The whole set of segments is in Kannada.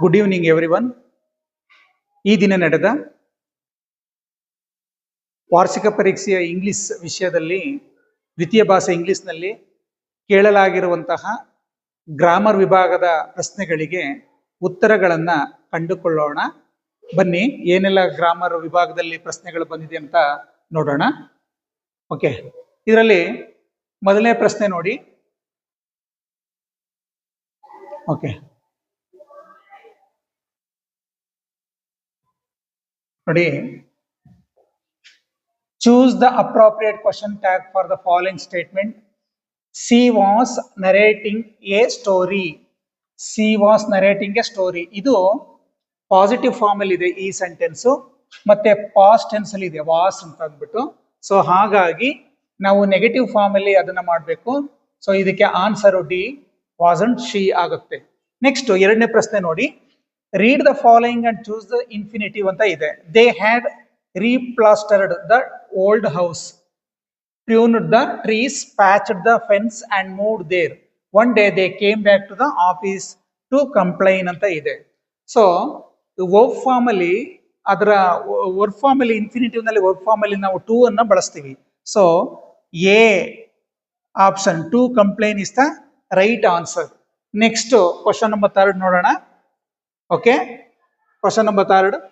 Good evening everyone. ಈ ದಿನ ನಡೆದ ವಾರ್ಷಿಕ ಪರೀಕ್ಷೆಯ ಇಂಗ್ಲಿಷ್ ವಿಷಯದಲ್ಲಿ ದ್ವಿತೀಯ ಭಾಷೆ ಇಂಗ್ಲಿಷ್ನಲ್ಲಿ ಕೇಳಲಾಗಿರುವಂತಹ ಗ್ರಾಮರ್ ವಿಭಾಗದ ಪ್ರಶ್ನೆಗಳಿಗೆ ಉತ್ತರಗಳನ್ನು ಕಂಡುಕೊಳ್ಳೋಣ. ಬನ್ನಿ, ಏನೆಲ್ಲ ಗ್ರಾಮರ್ ವಿಭಾಗದಲ್ಲಿ ಪ್ರಶ್ನೆಗಳು ಬಂದಿದೆ ಅಂತ ನೋಡೋಣ. ಓಕೆ, ಇದರಲ್ಲಿ ಮೊದಲನೇ ಪ್ರಶ್ನೆ ನೋಡಿ. ಓಕೆ ನೋಡಿ, choose the appropriate question tag for the following statement. She was narrating a story. She was narrating a story. ಇದು ಪಾಸಿಟಿವ್ ಫಾರ್ಮ್ ಅಲ್ಲಿ ಇದೆ ಈ ಸೆಂಟೆನ್ಸ್, ಮತ್ತೆ ಪಾಸ್ಟ್ ಟೆನ್ಸ್ ಅಲ್ಲಿ ಇದೆ ವಾಸ್ ಅಂತ ಅಂದ್ಬಿಟ್ಟು. ಸೊ ಹಾಗಾಗಿ ನಾವು ನೆಗೆಟಿವ್ ಫಾರ್ಮ್ ಅಲ್ಲಿ ಅದನ್ನ ಮಾಡಬೇಕು. ಸೊ ಇದಕ್ಕೆ ಆನ್ಸರ್ ಡಿ, ವಾಸಂಟ್ ಶಿ ಆಗುತ್ತೆ. ನೆಕ್ಸ್ಟ್ ಎರಡನೇ ಪ್ರಶ್ನೆ ನೋಡಿ. Read the following and choose the infinitive ಅಂತ ಇದೆ. They had replastered the old house, pruned the trees, patched the fence and moved there. One day they came back to the office to complain ಅಂತ ಇದೆ. ಸೊ ವರ್ಬ್ ಫಾರ್ಮ್ ಅಲ್ಲಿ ಅದರ ವರ್ಬ್ ಫಾರ್ಮ್ ಅಲ್ಲಿ ಇನ್ಫಿನಿಟಿವ್ ನಲ್ಲಿ ವರ್ಬ್ ಫಾರ್ಮ್ ಅಲ್ಲಿ ನಾವು ಟು ಅನ್ನ ಬಳಸ್ತೀವಿ. So A option two complain is the right answer. Next question number 3 ನೋಡೋಣ. Okay, question number 3.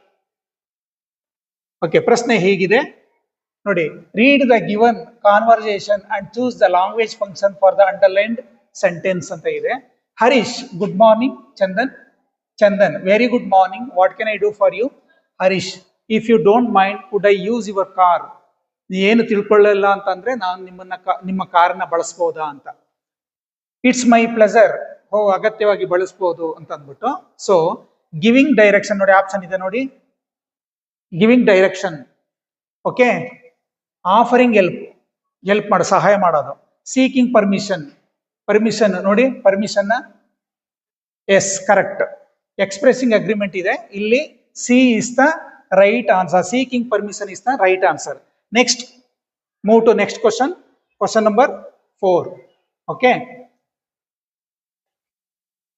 ಓಕೆ, ಪ್ರಶ್ನೆ ಹೀಗಿದೆ ನೋಡಿ. Read the given conversation and choose the language function for the underlined sentence ಅಂತ ಇದೆ. Harish, good morning. Chandan, Chandan, very good morning. What can I do for you? Harish, if you don't mind could I use your car? ಏನು ತಿಳ್ಕೊಳ್ಳಲ್ಲ ಅಂತಂದ್ರೆ ನಾನು ನಿಮ್ಮ ಕಾರನ್ನ ಬಳಸ್ಬೋದಾ ಅಂತ. It's my pleasure. ಅಗತ್ಯವಾಗಿ ಬಳಸ್ಬೋದು ಅಂತ ಅಂದ್ಬಿಟ್ಟು. ಸೊ ಗಿವಿಂಗ್ ಡೈರೆಕ್ಷನ್ ನೋಡಿ, ಆಪ್ಷನ್ ಇದೆ ನೋಡಿ. Giving direction, okay. Offering help, help ಮಾಡೋ, ಸಹಾಯ ಮಾಡೋದು. ಸೀಕಿಂಗ್ ಪರ್ಮಿಷನ್, ಪರ್ಮಿಷನ್ ನೋಡಿ, permission yes correct. Expressing agreement ಇದೆ ಇಲ್ಲಿ. C is the right answer. Seeking permission is the right answer. Next move to next question, question number 4. Okay,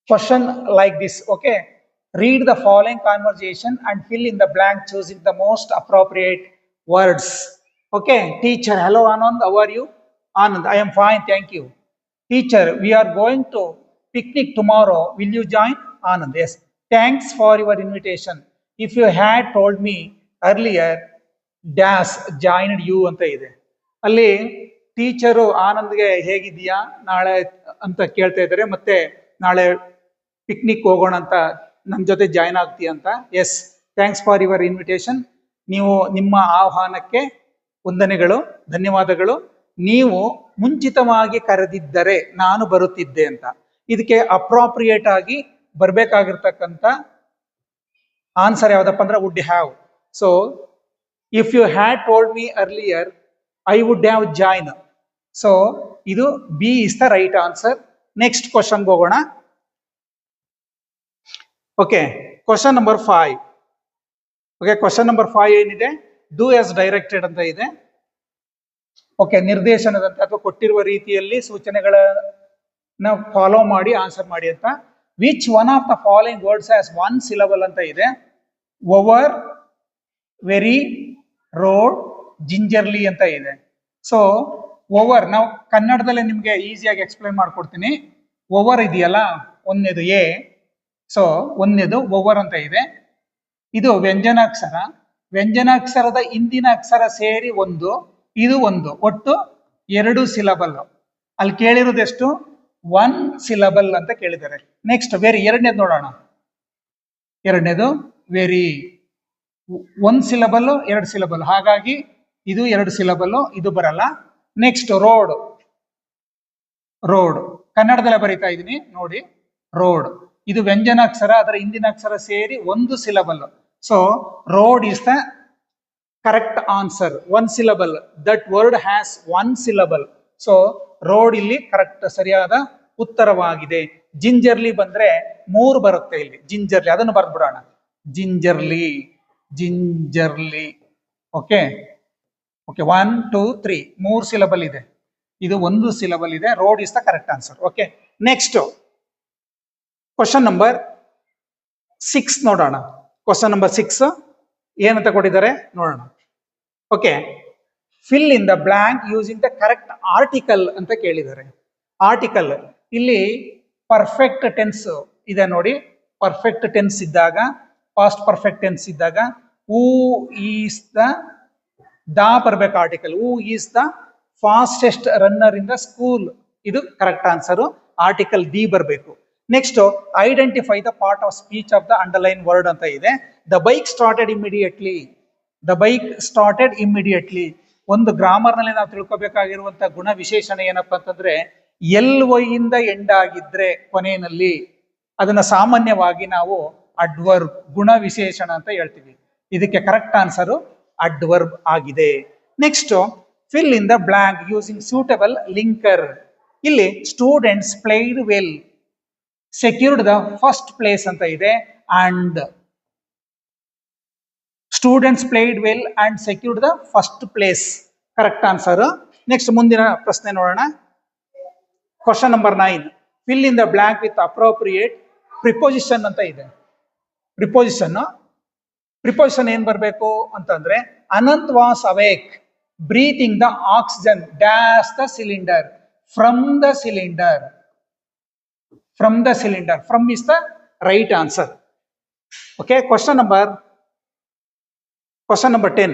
question like this. Okay, read the following conversation and fill in the blank choosing the most appropriate words. Okay, teacher, hello Anand, how are you? Anand, I am fine, thank you. Teacher, we are going to picnic tomorrow, will you join? Anand, yes, thanks for your invitation. If you had told me earlier, dash joined you ಅಂತ ಇದೆ. ಅಲ್ಲಿ ಟೀಚರು ಆನಂದ್ಗೆ ಹೇಗಿದೆಯಾ ನಾಳೆ ಅಂತ ಕೇಳ್ತಾ ಇದ್ದಾರೆ. ಮತ್ತೆ ನಾಳೆ ಪಿಕ್ನಿಕ್ ಹೋಗೋಣ ಅಂತ ನಮ್ಮ ಜೊತೆ ಜಾಯ್ನ್ ಆಗ್ತೀಯ ಅಂತ. Yes, thanks for your invitation. ನೀವು ನಿಮ್ಮ ಆಹ್ವಾನಕ್ಕೆ ವಂದನೆಗಳು, ಧನ್ಯವಾದಗಳು. ನೀವು ಮುಂಚಿತವಾಗಿ ಕರೆದಿದ್ದರೆ ನಾನು ಬರುತ್ತಿದ್ದೆ ಅಂತ. ಇದಕ್ಕೆ ಅಪ್ರಾಪ್ರಿಯೇಟ್ ಆಗಿ ಬರ್ಬೇಕಾಗಿರ್ತಕ್ಕಂಥ ಆನ್ಸರ್ ಯಾವ್ದಪ್ಪ ಅಂದ್ರೆ would have. So if you had told me earlier I would have join. So ಇದು B is the right answer. Next ಕ್ವಶನ್ಗೆ ಹೋಗೋಣ. Okay, question number 5. Okay, question number 5 ಏನಿದೆ? ಡೂ ಆಸ್ ಡೈರೆಕ್ಟೆಡ್ ಅಂತ ಇದೆ. ಓಕೆ, ನಿರ್ದೇಶನದಂತೆ ಅಥವಾ ಕೊಟ್ಟಿರುವ ರೀತಿಯಲ್ಲಿ ಸೂಚನೆಗಳನ್ನ ಫಾಲೋ ಮಾಡಿ ಆನ್ಸರ್ ಮಾಡಿ ಅಂತ. Which one of the following words has 1 syllable ಅಂತ ಇದೆ. ಓವರ್, ವೆರಿ, ರೋಡ್, ಜಿಂಜರ್ಲಿ ಅಂತ ಇದೆ. ಸೊ ಓವರ್ ನಾವು ಕನ್ನಡದಲ್ಲೇ ನಿಮ್ಗೆ ಈಸಿಯಾಗಿ ಎಕ್ಸ್ಪ್ಲೈನ್ ಮಾಡ್ಕೊಡ್ತೀನಿ. ಓವರ್ ಇದೆಯಲ್ಲ, ಒಂದನೇದು ಎ. ಸೊ ಒಂದನೇದು ಓವರ್ ಅಂತ ಇದೆ. ಇದು ವ್ಯಂಜನಾಕ್ಷರ. ವ್ಯಂಜನಾಕ್ಷರದ ಹಿಂದಿನ ಅಕ್ಷರ ಸೇರಿ ಒಂದು, ಇದು ಒಂದು, ಒಟ್ಟು 2 syllable. ಅಲ್ಲಿ ಕೇಳಿರೋದೆಷ್ಟು? 1 syllable ಅಂತ ಕೇಳಿದ್ದಾರೆ. ನೆಕ್ಸ್ಟ್ ವೆರಿ, ಎರಡನೇದು ನೋಡೋಣ. ಎರಡನೇದು ವೆರಿ, 1 syllable 2 syllable, ಹಾಗಾಗಿ ಇದು 2 syllable, ಇದು ಬರಲ್ಲ. Next road. ರೋಡ್ ಕನ್ನಡದಲ್ಲೇ ಬರೀತಾ ಇದ್ದೀನಿ ನೋಡಿ, ರೋಡ್. ಇದು ವ್ಯಂಜನಾಕ್ಷರ, ಅದರ ಹಿಂದಿನ ಅಕ್ಷರ ಸೇರಿ 1 syllable. So road is the correct answer. 1 syllable. That word has 1 syllable. So road ಇಲ್ಲಿ ಕರೆಕ್ಟ್ ಸರಿಯಾದ ಉತ್ತರವಾಗಿದೆ. ಜಿಂಜರ್ಲಿ ಬಂದ್ರೆ 3 ಬರುತ್ತೆ ಇಲ್ಲಿ. ಜಿಂಜರ್ಲಿ, ಅದನ್ನು ಬರ್ದ್ಬಿಡೋಣ. Gingerly, gingerly. Okay, okay, 1 2 3 3 syllable ಇದೆ. ಇದು 1 syllable ಇದೆ. Road is the correct answer. Okay, next question number six ನೋಡೋಣ. ಕ್ವಶನ್ ನಂಬರ್ 6 ಏನಂತ ಕೊಟ್ಟಿದ್ದಾರೆ ನೋಡೋಣ. Okay, fill in the blank using the correct article ಅಂತ ಕೇಳಿದ್ದಾರೆ. ಆರ್ಟಿಕಲ್ ಇಲ್ಲಿ ಪರ್ಫೆಕ್ಟ್ ಟೆನ್ಸ್ ಇದೆ ನೋಡಿ. ಪರ್ಫೆಕ್ಟ್ ಟೆನ್ಸ್ ಇದ್ದಾಗ, ಪಾಸ್ಟ್ ಪರ್ಫೆಕ್ಟ್ ಟೆನ್ಸ್ ಇದ್ದಾಗ ಹೂ ಈಸ್ ದ ಬರ್ಬೇಕು article. Who is the fastest runner in the school, ಇದು ಕರೆಕ್ಟ್ ಆನ್ಸರ್. ಆರ್ಟಿಕಲ್ ದಿ ಬರಬೇಕು. Next, identify the part of speech of the underline word ಅಂತ ಇದೆ. The bike started immediately. The bike started immediately. ಒಂದು ಗ್ರಾಮರ್ ನಲ್ಲಿ ನಾವು ತಿಳ್ಕೊಬೇಕಾಗಿರುವಂತ ಗುಣ ವಿಶೇಷಣ ಏನಪ್ಪಾ ಅಂತಂದ್ರೆ, ಎಲ್ ವೈ ಇಂದ ಎಂಡ್ ಆಗಿದ್ರೆ ಕೊನೆಯಲ್ಲಿ ಅದನ್ನ ಸಾಮಾನ್ಯವಾಗಿ ನಾವು ಅಡ್ವರ್ಬ್, ಗುಣ ವಿಶೇಷಣ ಅಂತ ಹೇಳ್ತೀವಿ. ಇದಕ್ಕೆ ಕರೆಕ್ಟ್ ಆನ್ಸರ್ ಅಡ್ವರ್ಬ್ ಆಗಿದೆ. Next, fill in the blank using suitable linker. ಇಲ್ಲಿ students played well, secured the first place ಅಂತ ಇದೆ. And students played well and secured the first place, correct answer. Next, ಮುಂದಿನ ಪ್ರಶ್ನೆ ನೋಡೋಣ. Question number 9, fill in the blank with appropriate preposition ಅಂತ ಇದೆ. ಪ್ರಿಪೋಸಿಷನ್ ಏನ್ ಬರಬೇಕು ಅಂತಂದ್ರೆ, Anant was awake breathing the oxygen dash the cylinder from the cylinder. From the cylinder, from is the right answer. Okay, question number 10.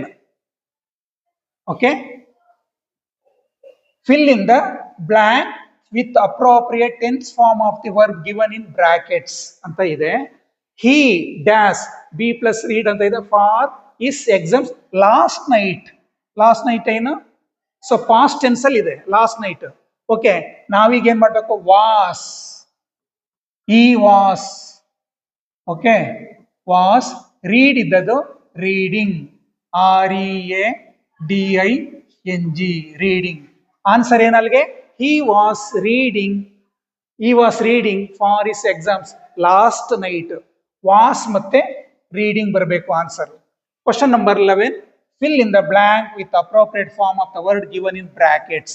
Okay, fill in the blank with appropriate tense form of the verb given in brackets ಅಂತ ಇದೆ. He dash B plus read ಅಂತ ಇದೆ for his exams last night. Last night ಏನು? ಸೊ ಪಾಸ್ಟ್ ಟೆನ್ಸ್ ಅಲ್ಲಿ ಇದೆ ಲಾಸ್ಟ್ ನೈಟ್. ಓಕೆ, ನಾವೀಗ ಏನ್ ಮಾಡ್ಬೇಕು? ವಾಸ್, ಈ ವಾಸ್. Okay, was. ರೀಡ್ ಇದ್ದದ್ದು ರೀಡಿಂಗ್, READING, ರೀಡಿಂಗ್. ಆನ್ಸರ್ ಏನಲ್ಗೆ? he was reading for his exams last night. Was ಮತ್ತೆ ರೀಡಿಂಗ್ ಬರಬೇಕು answer. Question number 11, fill in the blank with appropriate form of the word given in brackets.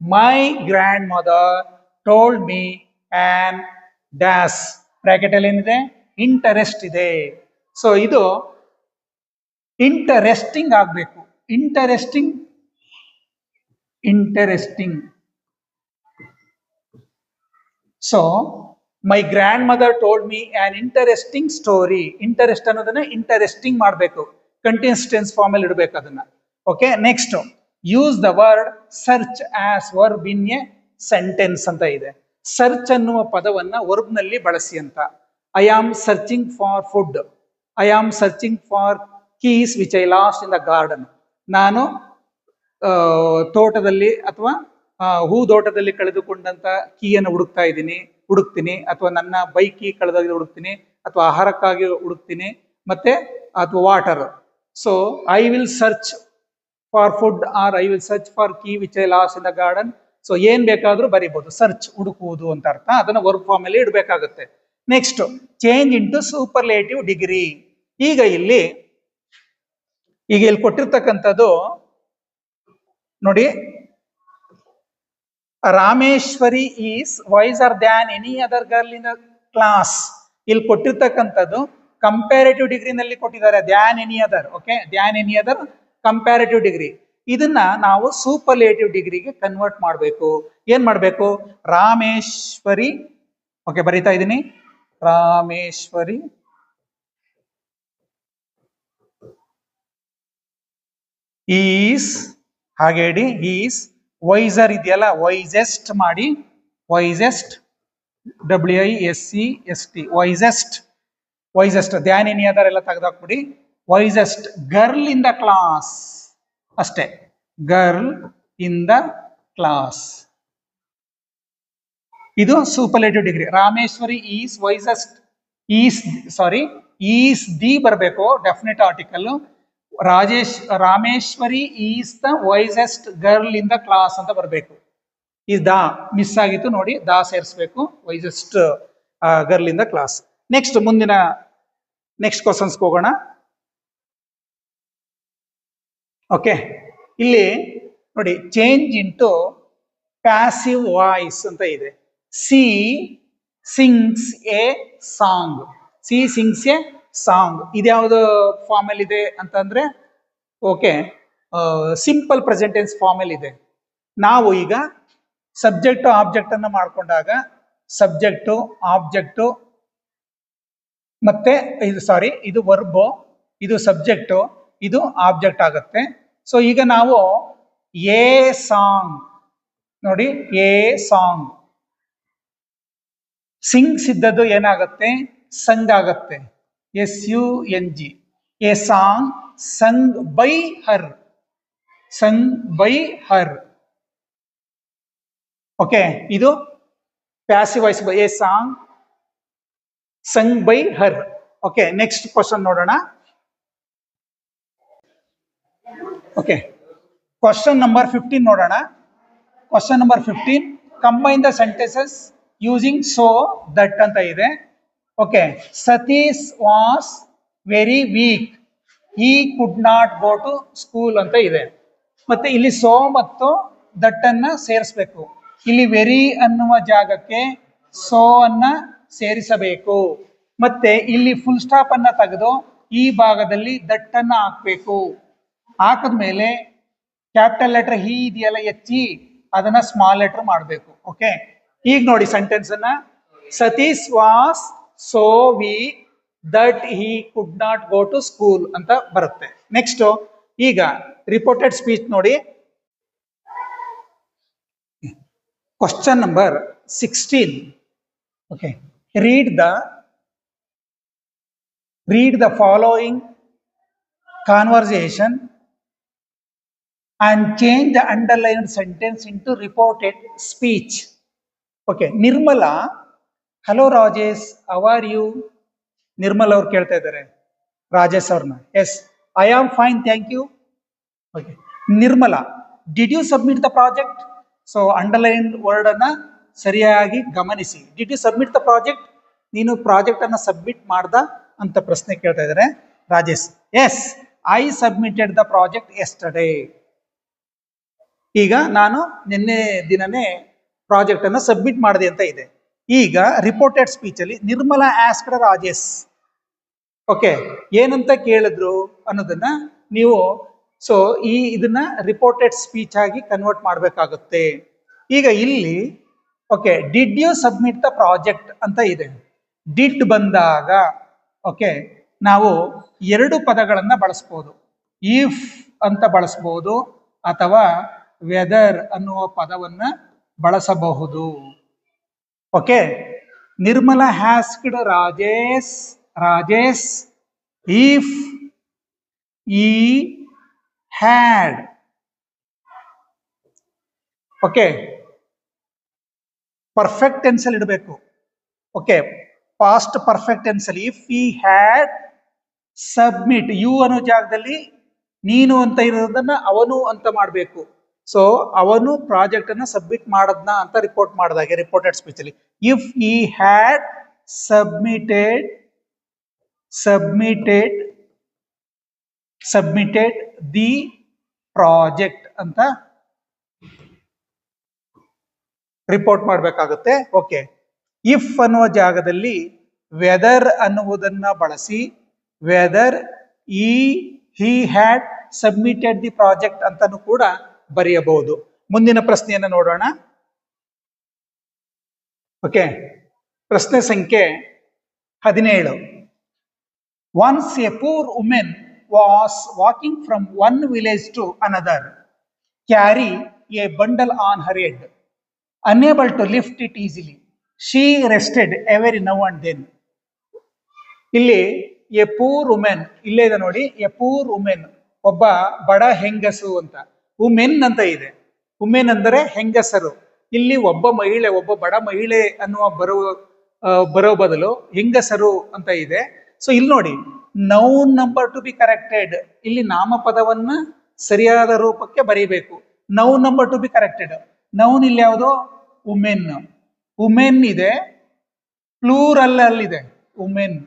My grandmother told me an dash. Bracket ಅಲ್ಲಿ ಏನಿದೆ? ಇಂಟರೆಸ್ಟ್ ಇದೆ. ಸೊ ಇದು ಇಂಟರೆಸ್ಟಿಂಗ್ ಆಗ್ಬೇಕು. Interesting. So my grand mother told me on interesting story. Interest ಅನ್ನೋದನ್ನ ಇಂಟರೆಸ್ಟಿಂಗ್ ಮಾಡಬೇಕು, ಕಂಟಿನ್ಯೂಸ್ ಟೆನ್ಸ್ ಫಾರ್ಮ್ ಅಲ್ಲಿ ಇಡಬೇಕು ಅದನ್ನ. Okay, next, use the word search as verb in a sentence ಅಂತ ಇದೆ. ಸರ್ಚ್ ಅನ್ನುವ ಪದವನ್ನ ವರ್ಬ್ ನಲ್ಲಿ ಬಳಸಿ ಅಂತ. I am searching for food. I am searching for keys which I lost in the garden. ನಾನು ತೋಟದಲ್ಲಿ ಅಥವಾ ಹೂದೋಟದಲ್ಲಿ ಕಳೆದುಕೊಂಡಂತ ಕೀಯನ್ನು ಹುಡುಕ್ತೀನಿ, ಅಥವಾ ನನ್ನ ಬೈಕ್ ಕೀ ಕಳೆದಾಗ ಹುಡುಕ್ತೀನಿ, ಅಥವಾ ಆಹಾರಕ್ಕಾಗಿ ಹುಡುಕ್ತೀನಿ, ಮತ್ತೆ ಅಥವಾ water. So I will search for food or I will search for key which I lost in the garden. So ಏನ್ ಬೇಕಾದ್ರೂ ಬರೀಬಹುದು. ಸರ್ಚ್ ಹುಡುಕುವುದು ಅಂತ ಅರ್ಥ. ಅದನ್ನ ವರ್ಬ್ ಫಾರ್ಮ್ ಅಲ್ಲಿ ಇಡಬೇಕಾಗುತ್ತೆ. Next, change into superlative degree. ಈಗ ಇಲ್ಲಿ ಕೊಟ್ಟಿರ್ತಕ್ಕಂಥದ್ದು ನೋಡಿ, Rameshwari is wiser than any other girl in the class. ಇಲ್ಲಿ ಕೊಟ್ಟಿರ್ತಕ್ಕಂಥದ್ದು ಕಂಪ್ಯಾರಿಟಿವ್ ಡಿಗ್ರಿನಲ್ಲಿ ಕೊಟ್ಟಿದ್ದಾರೆ. Than any other. Okay, than any other comparative degree. ಇದನ್ನ ನಾವು ಸೂಪರ್ಲೇಟಿವ್ ಡಿಗ್ರಿಗೆ ಕನ್ವರ್ಟ್ ಮಾಡಬೇಕು. ಏನ್ ಮಾಡಬೇಕು? ರಾಮೇಶ್ವರಿ. ಓಕೆ, ಬರೀತಾ ಇದ್ದೀನಿ. ರಾಮೇಶ್ವರಿ ಈಸ್, ಹಾಗೆ ಹೇಳಿ, ಈಸ್ ವೈಸರ್ ಇದೆಯಲ್ಲ, ವೈಸೆಸ್ಟ್ ಮಾಡಿ, wisest, WISEST, wisest. Than any other ಎಲ್ಲ ತೆಗೆದಾಕ್ಬಿಡಿ. Wisest girl in the class ಅಷ್ಟೇ. ಗರ್ಲ್ ಇನ್ ದ ಕ್ಲಾಸ್, ಇದು superlative degree. Rameshwari is wisest, is the ಬರಬೇಕು, definite article. Rameshwari is the wisest girl in the class ಅಂತ ಬರಬೇಕು. ಈ ದಾ ಮಿಸ್ ಆಗಿತ್ತು ನೋಡಿ, ದಾ ಸೇರಿಸಬೇಕು. Wisest girl in the class. Next questions ಹೋಗೋಣ. ಓಕೆ, ಇಲ್ಲಿ ನೋಡಿ, ಚೇಂಜ್ ಇಂಟು ಪ್ಯಾಸಿವ್ ವಾಯ್ಸ್ ಅಂತ ಇದೆ. She sings a song. She sings a song. ಇದ್ಯಾವುದು ಫಾರ್ಮ್ ಅಲ್ಲಿ ಇದೆ ಅಂತಂದ್ರೆ okay, simple present tense form ಅಲ್ಲಿ ಇದೆ. ನಾವು ಈಗ ಸಬ್ಜೆಕ್ಟ್ ಆಬ್ಜೆಕ್ಟ್ ಅನ್ನ ಮಾಡ್ಕೊಂಡಾಗ ಸಬ್ಜೆಕ್ಟು ಆಬ್ಜೆಕ್ಟು ಮತ್ತೆ ಇದು ವರ್ಬ್, ಇದು ಸಬ್ಜೆಕ್ಟು, ಇದು ಆಬ್ಜೆಕ್ಟ್ ಆಗುತ್ತೆ. ಸೊ ಈಗ ನಾವು ಎ ಸಾಂಗ್ ನೋಡಿ, ಎ ಸಾಂಗ್ ಸಿಂಗ್ಸ್ ಇದ್ದದ್ದು ಏನಾಗುತ್ತೆ, ಸಂಗ್ ಆಗತ್ತೆ. SUNG. A song sung by her, sung by her. Okay, ಇದು passive voice. A song sung by her. Okay, next question ನೋಡೋಣ. ಓಕೆ, ಕ್ವಶನ್ ನಂಬರ್ 15 ನೋಡೋಣ. Question number 15, combine the sentences using so that ಅಂತ ಇದೆ. Okay, Satish was very weak, he could not go to school ಅಂತ ಇದೆ. ಮತ್ತೆ ಇಲ್ಲಿ ಸೋ ಮತ್ತು ದಟ್ ಅನ್ನ ಸೇರಿಸಬೇಕು. ಇಲ್ಲಿ ವೆರಿ ಅನ್ನುವ ಜಾಗಕ್ಕೆ ಸೋ ಅನ್ನ ಸೇರಿಸಬೇಕು. ಮತ್ತೆ ಇಲ್ಲಿ ಫುಲ್ ಸ್ಟಾಪ್ ಅನ್ನ ತೆಗೆದು ಈ ಭಾಗದಲ್ಲಿ ದಟ್ ಅನ್ನ ಹಾಕ್ಬೇಕು. ಹಾಕದ್ಮೇಲೆ ಕ್ಯಾಪಿಟಲ್ ಲೆಟರ್ ಹಿ ಇದೆಯಲ್ಲ, HE, ಅದನ್ನ ಸ್ಮಾಲ್ ಲೆಟರ್ ಮಾಡಬೇಕು. ಓಕೆ, ಈಗ ನೋಡಿ ಸೆಂಟೆನ್ಸ್ ಅನ್ನ, Satish was so weak that he could not go to school ಅಂತ ಬರುತ್ತೆ. ನೆಕ್ಸ್ಟ್ ಈಗ ರಿಪೋರ್ಟೆಡ್ ಸ್ಪೀಚ್ ನೋಡಿ. Question number 16. Okay, read the following conversation and change the underlined sentence into reported speech. Okay, Nirmala, hello Rajesh, how are you? Nirmala ಅವ್ರು ಕೇಳ್ತಾ ಇದ್ದಾರೆ ರಾಜೇಶ್ ಅವ್ರನ್ನ. Yes, I am fine, thank you. Okay, Nirmala, did you submit the project? So underlined word ಅನ್ನ ಸರಿಯಾಗಿ ಗಮನಿಸಿ. Did you submit the project? ನೀನು ಪ್ರಾಜೆಕ್ಟ್ ಅನ್ನ ಸಬ್ಮಿಟ್ ಮಾಡ್ದ ಅಂತ ಪ್ರಶ್ನೆ ಕೇಳ್ತಾ ಇದ್ದಾರೆ Rajesh. Yes, I submitted the project yesterday. ಈಗ ನಾನು ನಿನ್ನೆ ದಿನನೇ ಪ್ರಾಜೆಕ್ಟ್ ಅನ್ನ ಸಬ್ಮಿಟ್ ಮಾಡಿದೆ ಅಂತ ಇದೆ. ಈಗ ರಿಪೋರ್ಟೆಡ್ ಸ್ಪೀಚ್ ಅಲ್ಲಿ ನಿರ್ಮಲಾ ಆಸ್ಕ್ಡ್ ರಾಜೇಶ್, ಓಕೆ, ಏನಂತ ಕೇಳಿದ್ರು ಅನ್ನೋದನ್ನ ನೀವು ಸೊ ಇದನ್ನ ರಿಪೋರ್ಟೆಡ್ ಸ್ಪೀಚ್ ಆಗಿ ಕನ್ವರ್ಟ್ ಮಾಡಬೇಕಾಗುತ್ತೆ. ಈಗ ಇಲ್ಲಿ okay, did you submit the project ಅಂತ ಇದೆ. ಡಿಡ್ ಬಂದಾಗ ಓಕೆ, ನಾವು ಎರಡು ಪದಗಳನ್ನ ಬಳಸ್ಬೋದು. ಇಫ್ ಅಂತ ಬಳಸ್ಬೋದು ಅಥವಾ ವೆದರ್ ಅನ್ನುವ ಪದವನ್ನ ಬಳಸಬಹುದು. Okay, Nirmala asked Rajesh if he had. Okay, perfect tense ಅಲ್ಲಿ ಇಡಬೇಕು. ಓಕೆ, ಪಾಸ್ಟ್ ಪರ್ಫೆಕ್ಟ್ ಟೆನ್ಸ್ ಅಲ್ಲಿ if he had submit, you ಅನ್ನೋ ಜಾಗದಲ್ಲಿ ನೀನು ಅಂತ ಇರೋದನ್ನ ಅವನು ಅಂತ ಮಾಡಬೇಕು. ಸೊ ಅವನು ಪ್ರಾಜೆಕ್ಟ್ ಅನ್ನ ಸಬ್ಮಿಟ್ ಮಾಡದ್ನ ಅಂತ ರಿಪೋರ್ಟ್ ಮಾಡಿದಾಗೆ ರಿಪೋರ್ಟೆಡ್ ಸ್ಪೀಚ್ ಅಲ್ಲಿ if he had submitted the project ಅಂತ ರಿಪೋರ್ಟ್ ಮಾಡಬೇಕಾಗುತ್ತೆ. ಓಕೆ, ಇಫ್ ಅನ್ನುವ ಜಾಗದಲ್ಲಿ ವೆದರ್ ಅನ್ನುವುದನ್ನ ಬಳಸಿ whether he had submitted the project ಅಂತಾನು ಕೂಡ ಬರೆಯಬಹುದು. ಮುಂದಿನ ಪ್ರಶ್ನೆಯನ್ನು ನೋಡೋಣ. ಓಕೆ, ಪ್ರಶ್ನೆ ಸಂಖ್ಯೆ 17. Once A poor women was walking from one village to another, carry a bundle on her head, unable to lift it easily. She rested every now and then. ಇಲ್ಲಿ ಎ ಪೂರ್ ವುಮೆನ್ ಇಲ್ಲೇ ಇದೆ ನೋಡಿ. ಎ ಪೂರ್ ವುಮೆನ್, ಒಬ್ಬ ಬಡ ಹೆಂಗಸು ಅಂತ. ವುಮೆನ್ ಅಂತ ಇದೆ. ವುಮೆನ್ ಅಂದರೆ ಹೆಂಗಸರು. ಇಲ್ಲಿ ಒಬ್ಬ ಮಹಿಳೆ, ಒಬ್ಬ ಬಡ ಮಹಿಳೆ ಅನ್ನುವ ಬರೋ ಬದಲು ಹೆಂಗಸರು ಅಂತ ಇದೆ. ಸೊ ಇಲ್ಲಿ ನೋಡಿ, noun number two be corrected. ಇಲ್ಲಿ ನಾಮಪದವನ್ನ ಸರಿಯಾದ ರೂಪಕ್ಕೆ ಬರೀಬೇಕು. Noun number two be corrected. Noun ಇಲ್ಲಿ ಯಾವುದು? ವುಮೆನ್. ವುಮೆನ್ ಇದೆ, ಪ್ಲೂರಲ್ ಅಲ್ಲಿದೆ ವುಮೆನ್.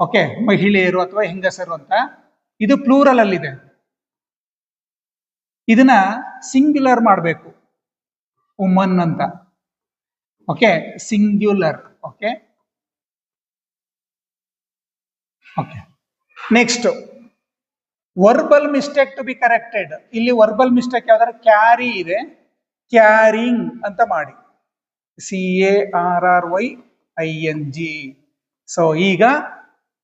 ಓಕೆ, ಮಹಿಳೆಯರು ಅಥವಾ ಹೆಂಗಸರು ಅಂತ. ಇದು ಪ್ಲೂರಲ್ ಅಲ್ಲಿದೆ. ಇದನ್ನ ಸಿಂಗ್ಯುಲರ್ ಮಾಡಬೇಕು, ವುಮನ್ ಅಂತ. Okay, singular. Okay, okay, next verbal mistake to be corrected. ಇಲ್ಲಿ ವರ್ಬಲ್ ಮಿಸ್ಟೇಕ್ ಯಾವ್ದಾದ್ರು ಕ್ಯಾರಿ ಇದೆ, ಕ್ಯಾರಿಂಗ್ ಅಂತ ಮಾಡಿ, CARRYING. ಸೊ ಈಗ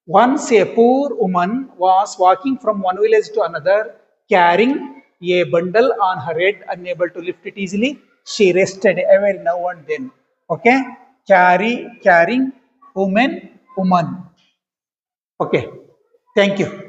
once a poor woman was walking from one village to another carrying a bundle on her head, unable to lift it easily. She rested every now and then. Okay, carry, carrying, woman, woman. Okay, thank you.